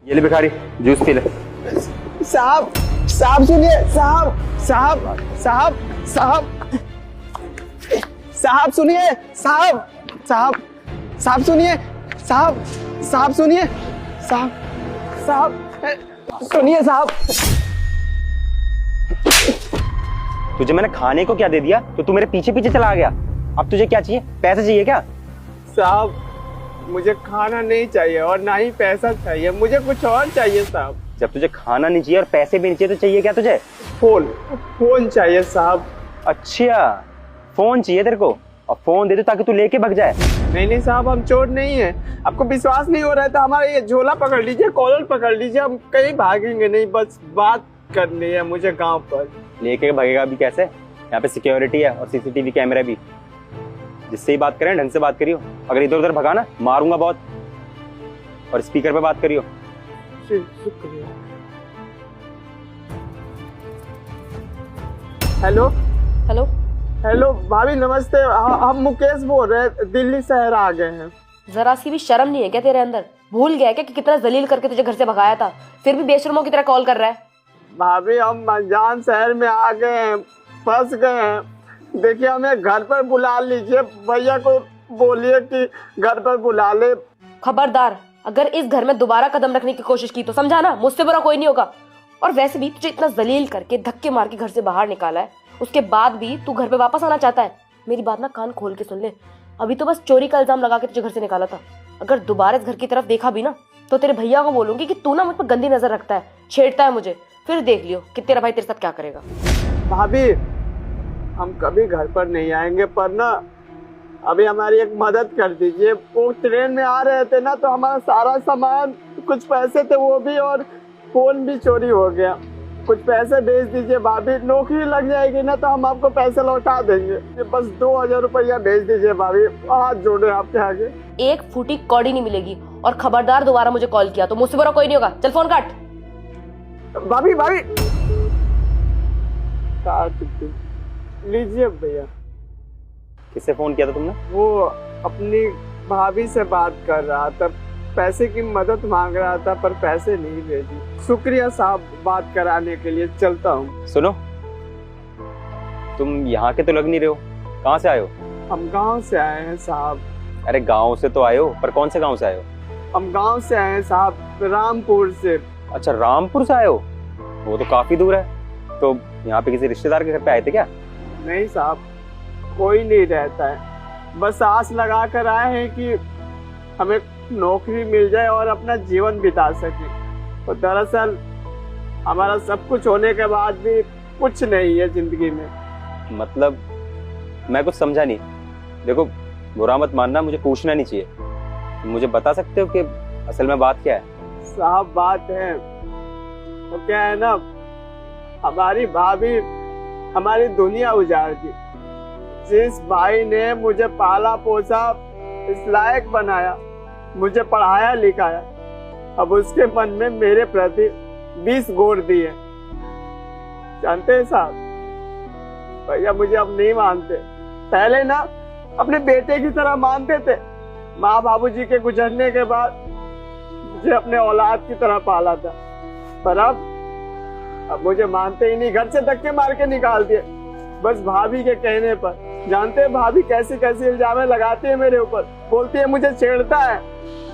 ये ले भिखारी, जूस पी ले। साहब साहब सुनिए, साहब साहब साहब साहब साहब सुनिए, साहब साहब साहब सुनिए, साहब साहब सुनिए, साहब साहब सुनिए साहब। तुझे मैंने खाने को क्या दे दिया तो तू मेरे पीछे पीछे चला गया। अब तुझे क्या चाहिए? पैसे चाहिए क्या? साहब मुझे खाना नहीं चाहिए और ना ही पैसा चाहिए, मुझे कुछ और चाहिए साहब। जब तुझे खाना नहीं चाहिए और पैसे भी नहीं चाहिए तो चाहिए क्या तुझे? फोन चाहिए साहब। अच्छा, फोन चाहिए तेरे को? और फोन दे दो ताकि तू लेके भाग जाए। नहीं साहब, हम चोर नहीं है। आपको विश्वास नहीं हो रहा है तो हमारा ये झोला पकड़ लीजिए, कॉलर पकड़ लीजिए, हम कहीं भागेंगे नहीं, बस बात करनी है मुझे गांव पर। लेके भागेगा भी कैसे? यहाँ पे सिक्योरिटी है और सीसीटीवी कैमरा भी। जिससे ही बात करें ढंग से बात करियो, अगर इधर उधर भगा ना मारूंगा बहुत। और स्पीकर पे बात करियो। शुक्रिया। हेलो हेलो हेलो भाभी नमस्ते, हम मुकेश बोल रहे हैं, दिल्ली शहर आ गए हैं। जरा सी भी शर्म नहीं है क्या तेरे अंदर? भूल गया क्या कि कितना जलील करके तुझे घर से भगाया था, फिर भी बेशर्मों की तरह कॉल कर रहा है? भाभी हम अनजान शहर में आ गए हैं, फंस गए हैं। देखिए हमें घर पर बुला लीजिए, भैया को बोलिए कि घर पर बुला ले। खबरदार, अगर इस घर में दोबारा कदम रखने की कोशिश की तो समझा ना, मुझसे बुरा कोई नहीं होगा। और वैसे भी तुझे इतना जलील करके धक्के मार के घर से बाहर निकाला है, उसके बाद भी तू घर पे वापस आना चाहता है। मेरी बात ना कान खोल के सुन ले, अभी तो बस चोरी का इल्जाम लगा के तुझे घर से निकाला था। अगर दोबारा इस घर की तरफ देखा भी ना तो तेरे भैया को बोलूंगी कि तू ना मुझ पर गंदी नजर रखता है, छेड़ता है मुझे। फिर देख लियो कि तेरा भाई तेरे साथ क्या करेगा। भाभी हम कभी घर पर नहीं आएंगे, पर ना अभी हमारी एक मदद कर दीजिए। वो ट्रेन में आ रहे थे ना तो हमारा सारा सामान, कुछ पैसे थे वो भी, और फोन भी चोरी हो गया। कुछ पैसे भेज दीजिए भाभी, नौकरी लग जाएगी ना तो हम आपको पैसे लौटा देंगे। बस 2000 रुपया भेज दीजिए भाभी, हाथ जोड़े आपके आगे। एक फूटी कौड़ी नहीं मिलेगी, और खबरदार दोबारा मुझे कॉल किया तो मुझसे बुरा कोई नहीं होगा। चल फोन काट। भाभी भाभी काट लीजिए भैया। किससे फोन किया था तुमने? वो अपनी भाभी से बात कर रहा था, पैसे की मदद मांग रहा था पर पैसे नहीं भेजी। शुक्रिया साहब बात कराने के लिए, चलता हूँ। सुनो, तुम यहाँ के तो लग नहीं रहे हो, कहाँ से आए हो? हम गांव से आए हैं साहब। अरे गांव से तो आए हो, पर कौन से गांव से आए हो? हम गांव से आए हैं साहब, रामपुर से। अच्छा, रामपुर से आए हो? वो तो काफी दूर है। तो यहाँ पे किसी रिश्तेदार के घर पे आए थे क्या? नहीं साहब, कोई नहीं रहता है, बस आस लगा कर आए हैं कि हमें नौकरी मिल जाए और अपना जीवन बिता सके। तो दरअसल हमारा सब कुछ होने के बाद भी कुछ नहीं है जिंदगी में। मतलब मैं कुछ समझा नहीं। देखो, बुरा मत मानना, मुझे पूछना नहीं चाहिए। मुझे बता सकते हो कि असल में बात क्या है? साहब बात है तो क्या है ना, हमारी भाभी हमारी दुनिया उजाड़ दी। जिस भाई ने मुझे पाला पोसा, इस लायक बनाया, मुझे पढ़ाया लिखाया, अब उसके मन में मेरे प्रति 20 गोर दिए। जानते हैं साहब, भैया मुझे अब नहीं मानते। पहले ना अपने बेटे की तरह मानते थे। माँ बाबूजी के गुजरने के बाद मुझे अपने औलाद की तरह पाला था, पर अब मुझे मानते ही नहीं, घर से धक्के मार के निकाल दिए बस भाभी के कहने पर। जानते हैं भाभी कैसे कैसे इल्जाम लगाती है मेरे ऊपर। बोलती है मुझे छेड़ता है,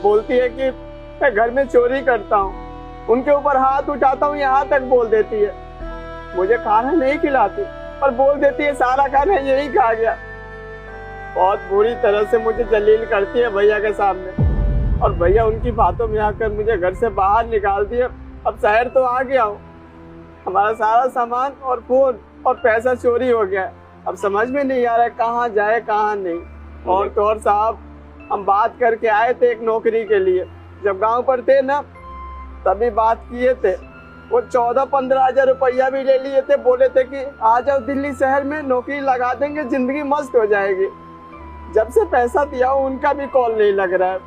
बोलती है कि मैं घर में चोरी करता हूँ, उनके ऊपर हाथ उठाता हूँ, यहाँ तक बोल देती है। मुझे खाना नहीं खिलाती और बोल देती है सारा खाना यही खा गया। बहुत बुरी तरह से मुझे जलील करती है भैया के सामने, और भैया उनकी बातों में आकर मुझे घर से बाहर निकाल दिए। अब शहर तो आ गया हूँ, हमारा सारा सामान और फोन और पैसा चोरी हो गया है। अब समझ में नहीं आ रहा है कहाँ जाए कहाँ नहीं। और तो और साहब, हम बात करके आए थे एक नौकरी के लिए, जब गांव पर थे ना तभी बात किए थे। वो 14-15 हजार रुपया भी ले लिए थे, बोले थे कि आ जाओ दिल्ली शहर में, नौकरी लगा देंगे, जिंदगी मस्त हो जाएगी। जब से पैसा दिया उनका भी कॉल नहीं लग रहा है।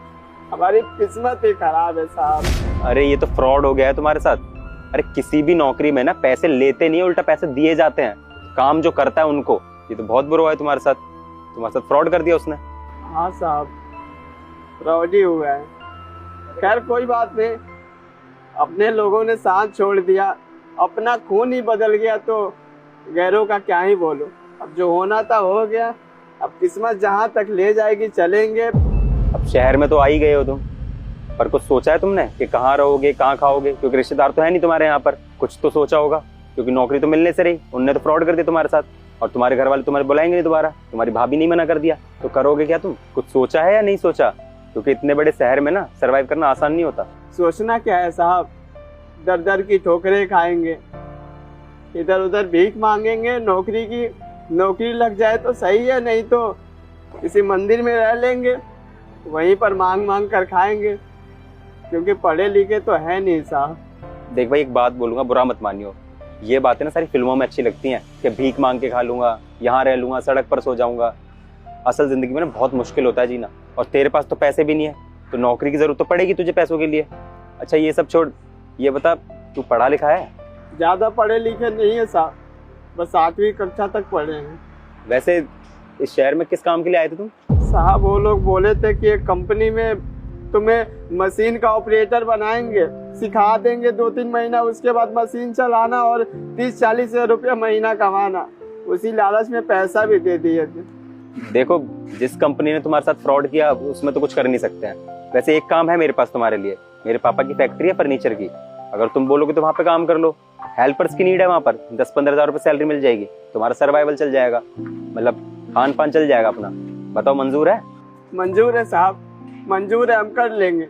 हमारी किस्मत ही खराब है साहब। अरे ये तो फ्रॉड हो गया है तुम्हारे साथ। अरे किसी भी नौकरी में ना पैसे लेते नहीं, उल्टा पैसे दिए जाते हैं। काम जो करता है उनको। ये तो बहुत बुरा है तुम्हारे साथ फ्रॉड कर दिया उसने। हाँ साहब, फ्रॉड ही हुआ है। खैर कोई बात नहीं, अपने लोगों ने साथ छोड़ दिया, अपना खून ही बदल गया, तो गैरों का क्या ही बोलो। अब जो होना था हो गया, अब किस्मत जहाँ तक ले जाएगी चलेंगे। अब शहर में तो आ ही गए हो तुम, पर कुछ सोचा है तुमने कि कहाँ रहोगे, कहाँ खाओगे? क्योंकि रिश्तेदार तो है नहीं तुम्हारे यहाँ पर। कुछ तो सोचा होगा, क्योंकि नौकरी तो मिलने से रही। उनने तो फ्रॉड कर दिया तुम्हारे साथ, और तुम्हारे घर वाले तुम्हारे बुलाएंगे नहीं दोबारा। तुम्हारी भाभी नहीं मना कर दिया, तो करोगे क्या तुम? कुछ सोचा है या नहीं सोचा? क्योंकि इतने बड़े शहर में ना सर्वाइव करना आसान नहीं होता। सोचना क्या है साहब, दर दर की ठोकरें खाएंगे, इधर उधर भीख मांगेंगे। नौकरी लग जाए तो सही है, नहीं तो किसी मंदिर में रह लेंगे, वहीं पर मांग मांग कर खाएंगे, क्योंकि पढ़े लिखे तो है नहीं साहब। देख भाई, एक बात बोलूंगा, बुरा मत मानियो। ये बातें ना सारी फिल्मों में अच्छी लगती हैं कि भीख मांग के खा लूंगा, यहाँ रह लूंगा, सड़क पर सो जाऊंगा। असल जिंदगी में ना बहुत मुश्किल होता है जीना, और तेरे पास तो पैसे भी नहीं है, तो नौकरी की जरूरत तो पड़ेगी तुझे पैसों के लिए। अच्छा ये सब छोड़, ये बता तू पढ़ा लिखा है? ज्यादा पढ़े लिखे नहीं है साहब, बस 8वीं कक्षा तक पढ़े हैं। वैसे इस शहर में किस काम के लिए आए थे तुम? साहब वो लोग बोले थे कि एक कंपनी में तुम्हें मशीन का ऑपरेटर बनाएंगे, सिखा देंगे 2-3 महीना, उसके बाद मशीन चलाना और 30-40 हजार रुपया महीना कमाना। उसी लालच में पैसा भी दे दिए थे। देखो, जिस कंपनी ने तुम्हारे साथ फ्रॉड किया उसमें तो कुछ कर नहीं सकते हैं। वैसे एक काम है मेरे पास तुम्हारे लिए, मेरे पापा की फैक्ट्री है फर्नीचर की, अगर तुम बोलोगे तो वहाँ पे काम कर लो। हेल्पर्स की नीड है वहाँ पर, 10-15 हजार रुपये सैलरी मिल जाएगी, तुम्हारा सर्वाइवल चल जाएगा, मतलब खान पान चल जाएगा अपना। बताओ मंजूर है? मंजूर है साहब, मंजूर है, हम कर लेंगे।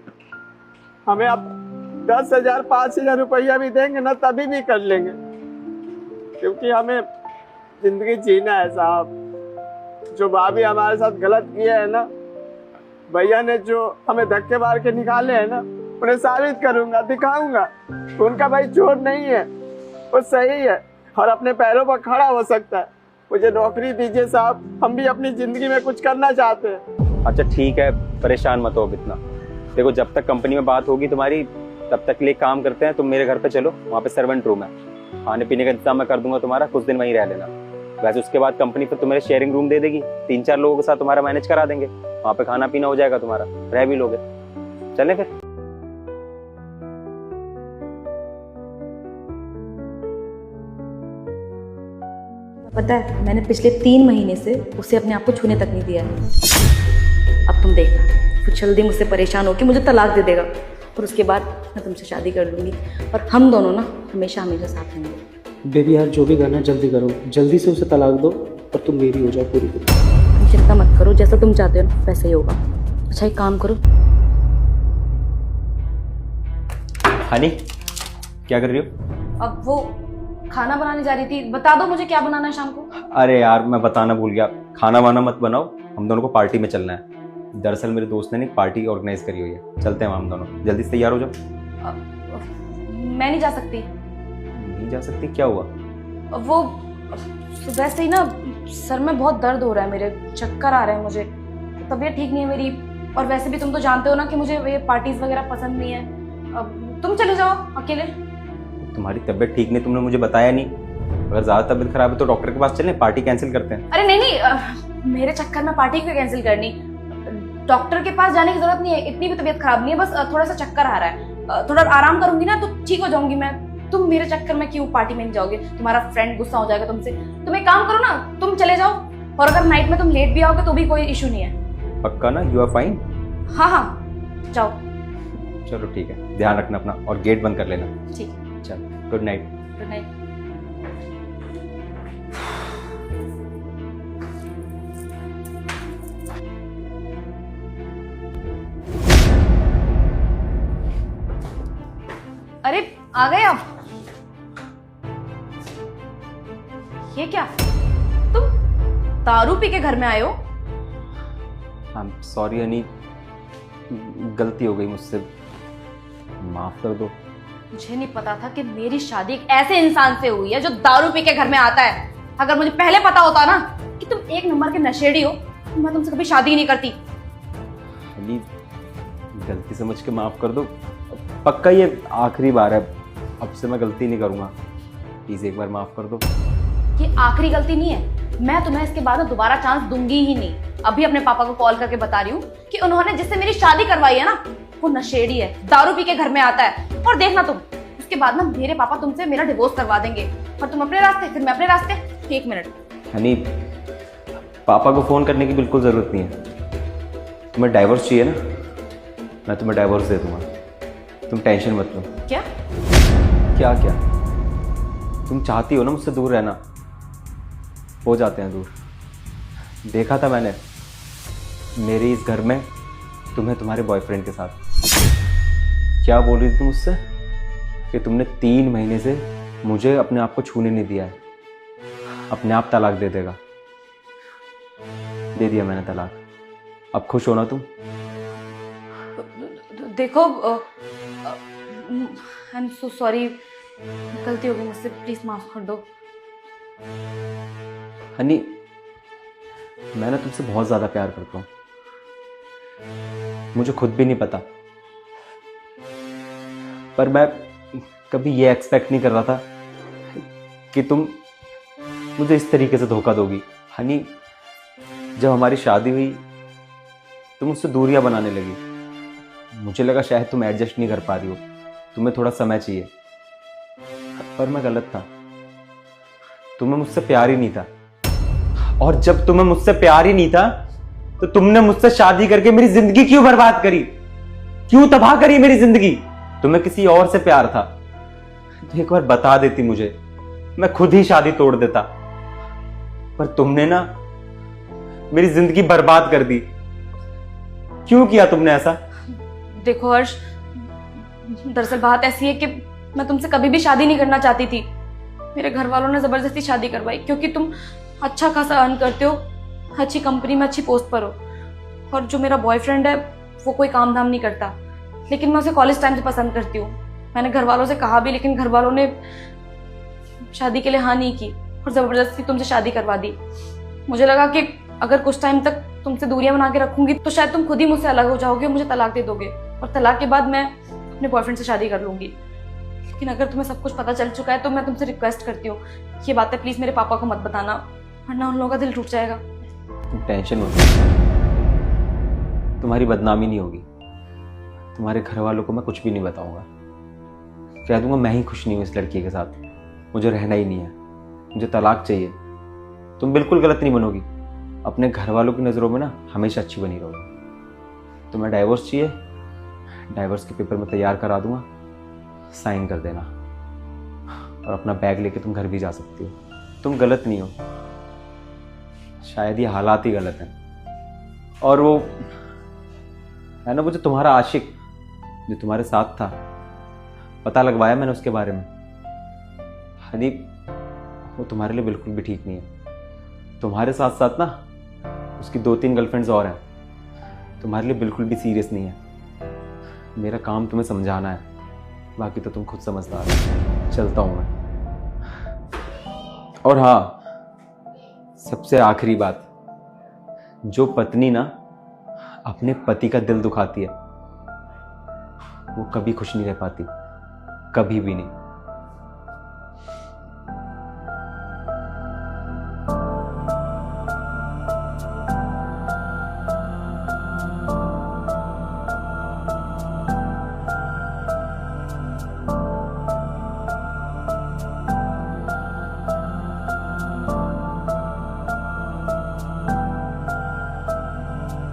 हमें अब 10,000 5,000 रुपया भी देंगे ना, तभी भी कर लेंगे, क्योंकि हमें जिंदगी जीना है साहब। जो भाभी हमारे साथ गलत किया है ना, भैया ने जो हमें धक्के मार के निकाले हैं ना, उन्हें साबित करूंगा, दिखाऊंगा उनका भाई चोर नहीं है, वो सही है और अपने पैरों पर खड़ा हो सकता है। मुझे नौकरी दीजिए साहब, हम भी अपनी जिंदगी में कुछ करना चाहते हैं। अच्छा ठीक है, परेशान मत हो अब इतना। देखो, जब तक कंपनी में बात होगी तुम्हारी, तब तक लिए काम करते हैं, तुम मेरे घर पे चलो, वहाँ पे सर्वेंट रूम है, खाने पीने का इंतजाम मैं कर दूंगा तुम्हारा, कुछ दिन वहीं रह लेना। वैसे उसके बाद कंपनी फिर तुम्हें शेयरिंग रूम दे देगी, 3-4 लोगों के साथ तुम्हारा मैनेज करा देंगे, वहाँ पे खाना पीना हो जाएगा तुम्हारा, रह भी लोगे। चलें फिर? पता है, मैंने पिछले 3 महीने से उसे अपने आप को छूने तक नहीं दिया है। अब तुम देखना, कुछ जल्दी मुझसे परेशान होकर मुझे तलाक दे देगा, और उसके बाद मैं तुमसे शादी कर लूँगी, और हम दोनों ना हमेशा हमेशा साथ रहेंगे। बेबी यार, जो भी करना जल्दी करो, जल्दी से उसे तलाक दो और तुम मेरी हो जाओ पूरी पूरी। तुम चिंता मत करो, जैसा तुम चाहते हो ना वैसा ही होगा। अच्छा एक काम करो। हनी, क्या कर रही हो? अब वो खाना बनाने जा रही थी, बता दो मुझे क्या बनाना है शाम को। अरे यार, मैं बताना भूल गया, खाना वाना मत बनाओ, हम दोनों को पार्टी में चलना है। दरअसल मेरे दोस्त ने एक पार्टी ऑर्गेनाइज करी हुई है, चलते हैं हम दोनों, जल्दी से तैयार हो जाओ। मैं नहीं जा सकती। नहीं जा सकती? क्या हुआ? वो सुबह से ही ना सर में बहुत दर्द हो रहा है, मेरे चक्कर आ रहे हैं, मुझे तबीयत ठीक नहीं है मेरी, और वैसे भी तुम तो जानते हो ना कि मुझे ये पार्टीज वगैरह पसंद नहीं है। अब तुम चले जाओ अकेले। तुम्हारी तबीयत ठीक नहीं, तुमने मुझे बताया नहीं। अगर ज्यादा तबीयत खराब है तो डॉक्टर के पास चलें, पार्टी कैंसिल करते हैं। अरे नहीं, मेरे चक्कर में पार्टी क्यों कैंसिल करनी? डॉक्टर के पास जाने की जरूरत नहीं है, इतनी भी तबीयत खराब नहीं है, बस थोड़ा सा चक्कर आ रहा है, थोड़ा आराम करूंगी ना तो ठीक हो जाऊंगी मैं। तुम मेरे चक्कर में क्यों पार्टी में नहीं जाओगे? तुम्हारा फ्रेंड गुस्सा हो जाएगा तुमसे। तुम एक काम करो ना, तुम चले जाओ, और अगर नाइट में तुम लेट भी आओगे तो भी कोई इशू नहीं है। पक्का ना? You are fine? हाँ हाँ, जाओ। चलो ठीक है, ध्यान रखना अपना, और गेट बंद कर लेना। ठीक, चलो, गुड नाइट। Good night. अरे आ गए आप? ये क्या, तुम दारू पी के घर में आए हो? आई एम सॉरी हनी, गलती हो गई मुझसे, माफ कर दो। मुझे नहीं पता था कि मेरी शादी एक ऐसे इंसान से हुई है जो दारू पी के घर में आता है। अगर मुझे पहले पता होता ना कि तुम एक नंबर के नशेड़ी हो, तो मैं तुमसे कभी शादी ही नहीं करती। हनी, गलती समझ के माफ कर दो, पक्का ये आखिरी बार है, अब से मैं गलती नहीं करूंगा, प्लीज एक बार माफ कर दो। ये आखिरी गलती नहीं है, मैं तुम्हें इसके बाद में दोबारा चांस दूंगी ही नहीं। अभी अपने पापा को कॉल करके बता रही हूँ कि उन्होंने जिससे मेरी शादी करवाई है ना, वो नशेड़ी है, दारू पी के घर में आता है, और देखना तुम उसके बाद ना मेरे पापा तुमसे मेरा डिवोर्स करवा देंगे, और तुम अपने रास्ते, फिर मैं अपने रास्ते। एक मिनट, हनी, पापा को फ़ोन करने की बिल्कुल ज़रूरत नहीं है। तुम्हें डाइवोर्स चाहिए ना, मैं तुम्हें डाइवोर्स दे दूंगा, तुम टेंशन मत लो। क्या? क्या क्या? तुम चाहती हो ना मुझसे दूर रहना, हो जाते हैं दूर। देखा था मैंने मेरे इस घर में तुम्हें तुम्हारे बॉयफ्रेंड के साथ। क्या बोल रही थी तुम मुझसे कि तुमने 3 महीने से मुझे अपने आप को छूने नहीं दिया है, अपने आप तलाक दे देगा। दे दिया मैंने तलाक। अब खुश हो ना तुम? देखो, आई एम सो सॉरी, गलती हो गई मुझसे, प्लीज माफ कर दो। हनी, मैं ना तुमसे बहुत ज़्यादा प्यार करता हूँ, मुझे खुद भी नहीं पता, पर मैं कभी ये एक्सपेक्ट नहीं कर रहा था कि तुम मुझे इस तरीके से धोखा दोगी। हनी, जब हमारी शादी हुई तुम मुझसे दूरियां बनाने लगी, मुझे लगा शायद तुम एडजस्ट नहीं कर पा रही हो, तुम्हें थोड़ा समय चाहिए, पर मैं गलत था। तुम्हें मुझसे प्यार ही नहीं था, और जब तुम्हें मुझसे प्यार ही नहीं था तो तुमने मुझसे शादी करके मेरी जिंदगी क्यों बर्बाद करी, क्यों तबाह करी मेरी जिंदगी? तुम्हें किसी और से प्यार था तो एक बार बता देती मुझे, मैं खुद ही शादी तोड़ देता, पर तुमने ना मेरी जिंदगी बर्बाद कर दी। क्यों किया तुमने ऐसा? देखो हर्ष, दरअसल बात ऐसी है कि मैं तुमसे कभी भी शादी नहीं करना चाहती थी। मेरे घर वालों ने जबरदस्ती शादी करवाई, क्योंकि तुम अच्छा खासा अर्न करते हो, अच्छी कंपनी में अच्छी पोस्ट पर हो, और जो मेरा बॉयफ्रेंड है वो कोई काम धाम नहीं करता, लेकिन मैं उसे कॉलेज टाइम से पसंद करती हूँ। मैंने घर वालों से कहा भी, लेकिन घर वालों ने शादी के लिए हाँ नहीं की और जबरदस्ती तुमसे शादी करवा दी। मुझे लगा कि अगर कुछ टाइम तक तुमसे दूरियां बना के रखूंगी तो शायद तुम खुद ही मुझसे अलग हो जाओगे और मुझे तलाक दे दोगे, और तलाक के बाद मैं अपने बॉयफ्रेंड से शादी कर लूंगी। लेकिन अगर तुम्हें सब कुछ पता चल चुका है तो मैं तुमसे रिक्वेस्ट करती हूँ, ये बातें प्लीज मेरे पापा को मत बताना, वरना उन लोगों का दिल टूट जाएगा। तुम टेंशन मत लो, तुम्हारी बदनामी नहीं होगी। तुम्हारे घर वालों को मैं कुछ भी नहीं बताऊंगा, कह दूंगा मैं ही खुश नहीं हूँ इस लड़की के साथ, मुझे रहना ही नहीं है, मुझे तलाक चाहिए। तुम बिल्कुल गलत नहीं बनोगी, अपने घर वालों की नज़रों में ना हमेशा अच्छी बनी रहोगी। तुम्हें डाइवोर्स चाहिए, डाइवोर्स के पेपर मैं तैयार करा दूंगा, साइन कर देना, और अपना बैग लेके तुम घर भी जा सकती हो। तुम गलत नहीं हो, शायद ये हालात ही गलत हैं। और वो है ना, वो जो तुम्हारा आशिक जो तुम्हारे साथ था, पता लगवाया मैंने उसके बारे में। हनी, वो तुम्हारे लिए बिल्कुल भी ठीक नहीं है। तुम्हारे साथ साथ ना उसकी 2-3 गर्लफ्रेंड्स और हैं, तुम्हारे लिए बिल्कुल भी सीरियस नहीं है। मेरा काम तुम्हें समझाना है, बाकी तो तुम खुद समझदार हो। चलता हूं मैं। और हाँ, सबसे आखिरी बात, जो पत्नी ना अपने पति का दिल दुखाती है वो कभी खुश नहीं रह पाती, कभी भी नहीं।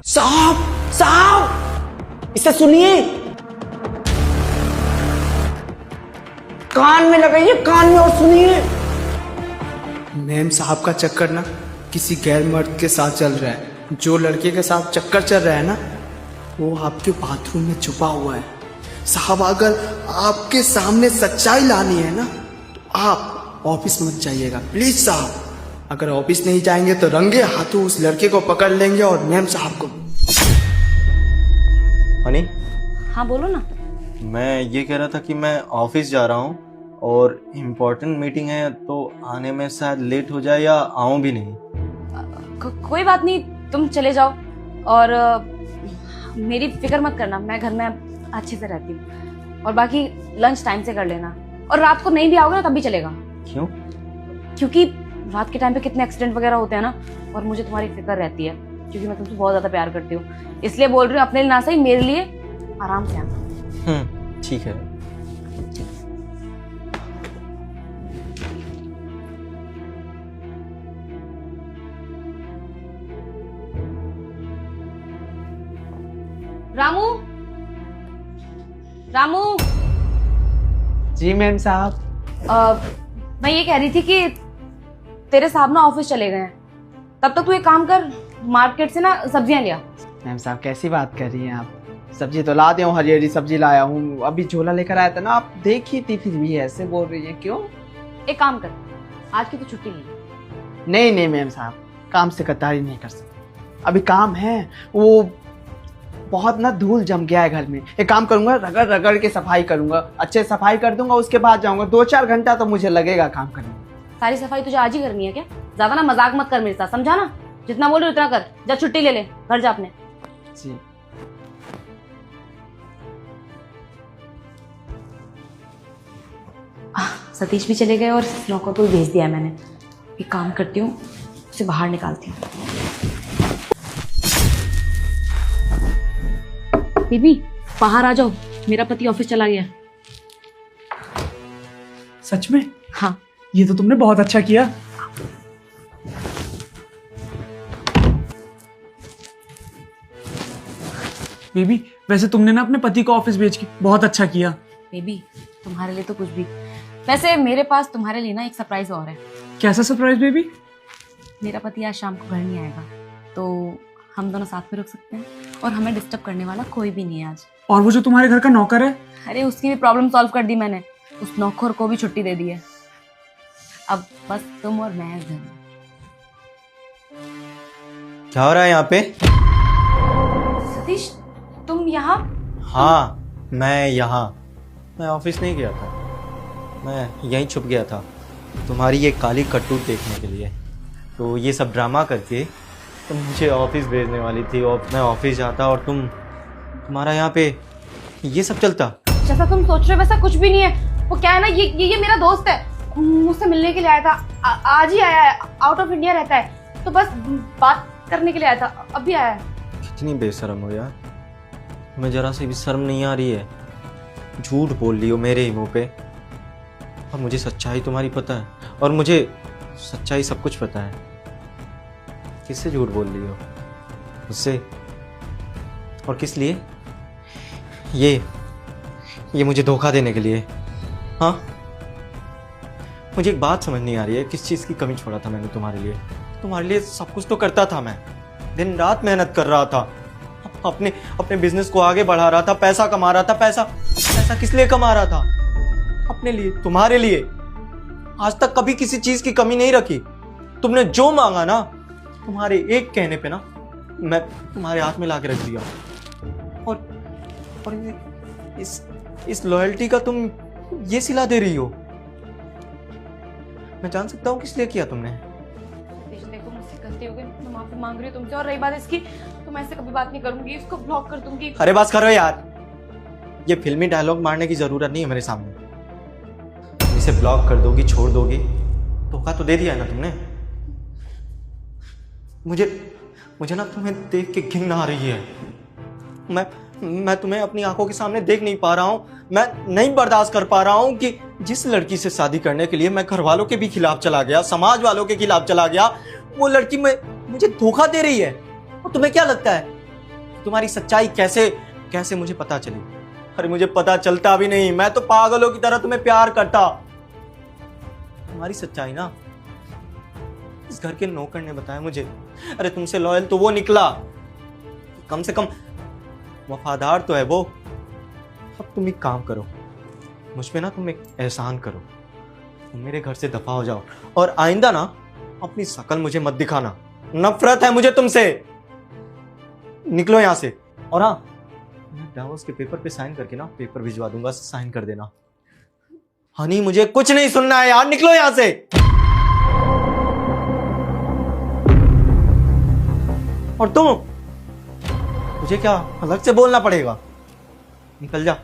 साहब, साहब, इसे सुनिए, कान में लगाइए, कान में, और सुनिए। मैम साहब का चक्कर ना किसी गैर मर्द के साथ चल रहा है। जो लड़के के साथ चक्कर चल रहा है ना, वो आपके बाथरूम में छुपा हुआ है। साहब, अगर आपके सामने सच्चाई लानी है ना तो आप ऑफिस मत जाइएगा, प्लीज साहब। अगर ऑफिस नहीं जाएंगे तो रंगे हाथों उस लड़के को पकड़ लेंगे और मैम साहब को। हनी, हाँ बोलो ना। मैं ये कह रहा था कि मैं ऑफिस जा रहा हूँ और इम्पोर्टेंट मीटिंग है, तो आने में शायद लेट हो जाए या आऊँ भी नहीं। कोई बात नहीं, तुम चले जाओ, और मेरी फिक्र मत करना, मैं घर में अच्छे से रहती हूँ, और बाकी लंच टाइम से कर लेना, और रात को नहीं भी आओगे ना तब भी चलेगा। क्यों? क्योंकि रात के टाइम पे कितने एक्सीडेंट वगैरह होते हैं ना, और मुझे तुम्हारी फिक्र रहती है, क्योंकि मैं तुमसे बहुत ज्यादा प्यार करती हूँ। इसलिए बोल रही हूँ, अपने लिए ना सही मेरे लिए आराम से आना। ठीक है। रामू, रामू, जी मैम साहब। मैं ये कह रही थी कि तेरे साहब ना ऑफिस चले गए हैं, तब तक तू एक काम कर, मार्केट से ना सब्जियां लिया। मैम साहब कैसी बात कर रही हैं आप? सब्जी तो ला दिया हूँ, हरी हरी सब्जी लाया हूँ, अभी झोला लेकर आया था ना, आप देखी थी, फिर भी ऐसे बोल रही हैं क्यों? एक काम कर, आज की तो छुट्टी ली। नहीं नहीं मैम साहब, काम से गद्दारी नहीं कर सकते, अभी काम है, वो बहुत ना धूल जम गया है घर में। एक काम करूंगा, रगड़ रगड़ के सफाई करूंगा, अच्छे सफाई कर दूंगा, उसके बाद जाऊंगा। 2-4 घंटा तो मुझे लगेगा काम करने में। सारी सफाई तुझे आज ही करनी है क्या? ज्यादा ना मजाक मत कर मेरे साथ, समझा ना? जितना बोल रही उतना कर, जा छुट्टी ले ले, घर जा अपने। जी। सतीश भी चले गए और नौकर को भी भेज दिया है मैंने। एक काम करती हूँ, उसे बाहर निकालती हूँ। बेबी बाहर आ जाओ, मेरा पति ऑफिस चला गया। सच में? हाँ। ये तो तुमने बहुत अच्छा किया। बेबी वैसे तुमने ना अपने पति को ऑफिस भेज के बहुत अच्छा किया। बेबी तुम्हारे लिए तो कुछ भी, वैसे मेरे पास तुम्हारे लिए ना एक सरप्राइज और है। कैसा सरप्राइज बेबी? मेरा पति आज शाम को घर नहीं आएगा, तो हम दोनों साथ में रुक सकते हैं और हमें डिस्टर्ब करने वाला कोई भी नहीं है आज। और वो जो तुम्हारे घर का नौकर है? अरे उसकी भी प्रॉब्लम सॉल्व कर दी मैंने, उस नौकर को भी छुट्टी दे दी है। अब बस तुम और मैं इस घर में। क्या हो रहा है यहाँ पे? सतीश तुम यहाँ? हाँ मैं यहाँ, मैं ऑफिस नहीं गया था, मैं यहीं छुप गया था तुम्हारी ये काली करतूत देखने के लिए। तो ये सब ड्रामा करके तुम मुझे ऑफिस भेजने वाली थी और मैं ऑफिस जाता और तुम्हारा यहाँ पे ये सब चलता। जैसा तुम सोच रहे हो वैसा कुछ भी नहीं है। वो क्या है ना, ये मेरा दोस्त है, मुझसे मिलने के लिए आया था, आज ही आया है, आउट ऑफ इंडिया रहता है, तो बस बात करने के लिए आया था, अभी आया है। कितनी बेशर्म हो यार, तुम्हें जरा सी भी शर्म नहीं आ रही है? झूठ बोल रही हो मेरे ही मुंह पे, और मुझे सच्चाई तुम्हारी पता है, और मुझे सच्चाई सब कुछ पता है। किससे झूठ बोल रही हो? मुझसे? और किस लिए? ये मुझे धोखा देने के लिए? हाँ, मुझे एक बात समझ नहीं आ रही है, किस चीज़ की कमी छोड़ा था मैंने तुम्हारे लिए? तुम्हारे लिए सब कुछ तो करता था मैं, दिन रात मेहनत कर रहा था, अपने बिजनेस को आगे बढ़ा रहा था, पैसा कमा रहा था। पैसा किस लिए कमा रहा था? अपने लिए, तुम्हारे लिए। आज तक कभी किसी चीज की कमी नहीं रखी। तुमने जो मांगा ना, तुम्हारे एक कहने पे ना मैं तुम्हारे हाथ में ला के रख दिया। और इस लॉयल्टी का तुम ये सिला दे रही हो। मैं जान सकता हूँ किस लिए किया तुमने? देखो मुझसे गलती हो गई, मैं माफी मांग रही हूँ तुमसे, और रही बात इसकी तो मैं ऐसे कभी बात नहीं करूंगी, इसको ब्लॉक कर दूंगी। अरे बस करो यार, ये फिल्मी डायलॉग मारने की जरूरत नहीं है मेरे सामने। तुम इसे ब्लॉक कर दोगी, छोड़ दोगी, धोखा तो दे दिया है ना तुमने। मुझे ना तुम्हें देख के घिन आ रही है। मैं तुम्हें अपनी आंखों के सामने देख नहीं पा रहा हूँ। मैं नहीं बर्दाश्त कर पा रहा हूँ कि जिस लड़की से शादी करने के लिए मैं घर वालों के भी खिलाफ चला गया, समाज वालों के खिलाफ चला गया, वो लड़की मुझे धोखा दे रही है। और तुम्हें क्या लगता है तुम्हारी सच्चाई कैसे मुझे पता चली? अरे मुझे पता चलता भी नहीं, मैं तो पागलों की तरह तुम्हें प्यार करता। तुम्हारी सच्चाई ना इस घर के नौकर ने बताया मुझे। अरे तुमसे लॉयल तो वो निकला, कम से कम वफादार तो है वो। अब तुम एक काम करो, मुझ पे ना तुम एक एहसान करो, तुम मेरे घर से दफा हो जाओ, और आइंदा ना अपनी शक्ल मुझे मत दिखाना। नफरत है मुझे तुमसे, निकलो यहां से। और हाँ, मैं डाइवोर्स के पेपर पे साइन करके ना पेपर भिजवा दूंगा, साइन कर देना। हनी मुझे कुछ नहीं सुनना है यार, निकलो यहां से। और तुम, मुझे क्या अलग से बोलना पड़ेगा? निकल जा।